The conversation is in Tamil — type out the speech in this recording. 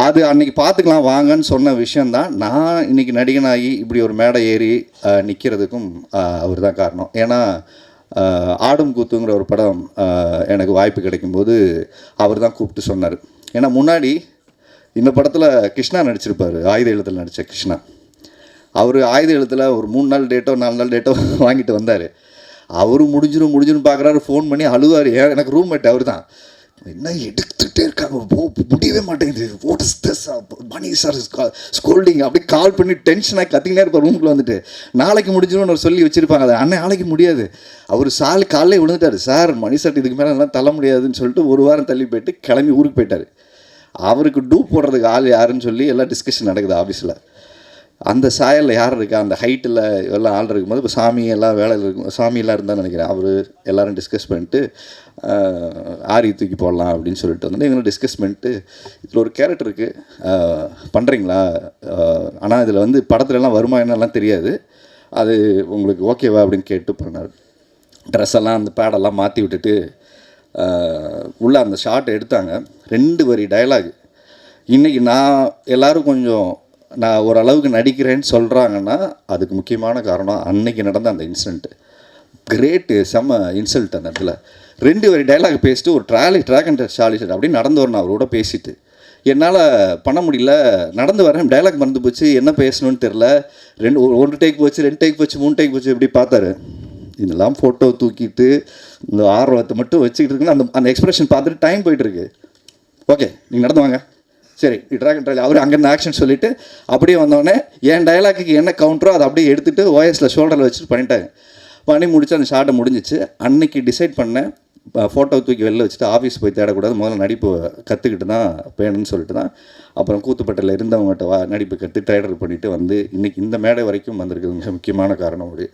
அது அன்றைக்கி பார்த்துக்கலாம் வாங்கன்னு சொன்ன விஷயந்தான் நான் இன்றைக்கி நடிகனாகி இப்படி ஒரு மேடை ஏறி நிற்கிறதுக்கும் அவர் தான் காரணம். ஏன்னா ஆடும் கூத்துங்கிற ஒரு படம் எனக்கு வாய்ப்பு கிடைக்கும்போது அவர் தான் கூப்பிட்டு சொன்னார். ஏன்னா முன்னாடி இந்த படத்தில் கிருஷ்ணா நடிச்சிருப்பார், ஆயுத எழுத்தில் நடித்த கிருஷ்ணா. அவர் ஆயுத எழுத்தில் ஒரு 3 நாள் டேட்டோ 4 நாள் டேட்டோ வாங்கிட்டு வந்தார். அவரு முடிஞ்சிடும் பார்க்குறாரு, ஃபோன் பண்ணி அழுவார். எனக்கு ரூம்மேட் அவர் தான். என்ன எடுத்துகிட்டே இருக்காங்க, முடியவே மாட்டேங்குது, what is this Mani sir scolding, அப்படி கால் பண்ணி டென்ஷனாக கத்திக்கினே இருப்பார். ரூமுக்குள்ள வந்துட்டு நாளைக்கு முடிஞ்சிடும்னு சொல்லி வச்சுருப்பாங்க. அதை அண்ணன் நாளைக்கு முடியாது, அவர் காலையில் விழுந்துட்டார். சார் மணி சார் இதுக்கு மேலே எல்லாம் தள்ள முடியாதுன்னு சொல்லிட்டு ஒரு வாரம் தள்ளி போயிட்டு கிளம்பி ஊருக்கு போயிட்டார். அவருக்கு டூப் போடுறதுக்கு ஆள் யாருன்னு சொல்லி எல்லாம் டிஸ்கஷன் நடக்குது ஆஃபீஸில். அந்த சாயலில் யார் இருக்கா, அந்த ஹைட்டில் எல்லாம் ஆள் இருக்கும்போது இப்போ சாமி எல்லாம் வேலையில் இருக்கும், சாமியெல்லாம் இருந்தான்னு நினைக்கிறேன். அவர் எல்லோரும் டிஸ்கஸ் பண்ணிட்டு ஆரி தூக்கி போடலாம் அப்படின்னு சொல்லிட்டு வந்து எங்களை டிஸ்கஸ் பண்ணிட்டு, இதில் ஒரு கேரக்டர் இருக்குது பண்ணுறீங்களா, ஆனால் இதில் வந்து படத்துலலாம் வருமா என்னெல்லாம் தெரியாது, அது உங்களுக்கு ஓகேவா அப்படின்னு கேட்டு பண்ணார். ட்ரெஸ்ஸெல்லாம் அந்த பேடெல்லாம் மாற்றி விட்டுட்டு உள்ளே அந்த ஷார்ட் எடுத்தாங்க. 2 வரி டயலாக். இன்றைக்கி நான் எல்லோரும் கொஞ்சம் நான் ஓரளவுக்கு நடிக்கிறேன்னு சொல்கிறாங்கன்னா அதுக்கு முக்கியமான காரணம் அன்னைக்கு நடந்த அந்த இன்சிடெண்ட்டு. கிரேட்டு, செம்ம இன்சல்ட். அந்த இடத்துல 2 வரி டைலாக் பேசிட்டு ஒரு ட்ராக் அண்ட் சாலிசட் அப்படின்னு நடந்து வரணும் அவரோட பேசிட்டு. என்னால் பண்ண முடியல, நடந்து வரேன், டைலாக் மறந்து போச்சு, என்ன பேசணும்னு தெரில. 1 டேக் போச்சு, 2 டேக் போச்சு, 3 டேக் போச்சு, இப்படி பார்த்தாரு. இதெல்லாம் ஃபோட்டோ தூக்கிட்டு இந்த ஆர்வத்தை மட்டும் வச்சுக்கிட்டு இருக்குன்னு அந்த எக்ஸ்பிரஷன் பார்த்துட்டு டைம் போயிட்டுருக்கு. ஓகே நீங்கள் நடந்து வாங்க, சரி ட்ராகன் ட்ரைல். அவர் அங்கேருந்து ஆக்ஷன் சொல்லிவிட்டு அப்படியே வந்தோடனே என் டைலாக்கு என்ன கவுண்டரோ அதை அப்படியே எடுத்துகிட்டு ஓஎஸில் ஷோல்டரில் வச்சுட்டு பண்ணிட்டாங்க. பண்ணி முடிச்சு அந்த ஷார்ட்டை முடிஞ்சிச்சு. அன்றைக்கி டிசைட் பண்ணேன், ஃபோட்டோ தூக்கி வெளில வச்சுட்டு ஆஃபீஸ் போய் தேடக்கூடாது, முதல்ல நடிப்பு கற்றுக்கிட்டு தான் வேணும்னு சொல்லிட்டு தான் அப்புறம் கூத்துப்பட்டில் இருந்தவங்ககிட்ட நடிப்பு கற்று ட்ரைடர் பண்ணிவிட்டு வந்து இன்றைக்கி இந்த மேடை வரைக்கும் வந்திருக்குது. மிக முக்கியமான காரணம் அப்படி.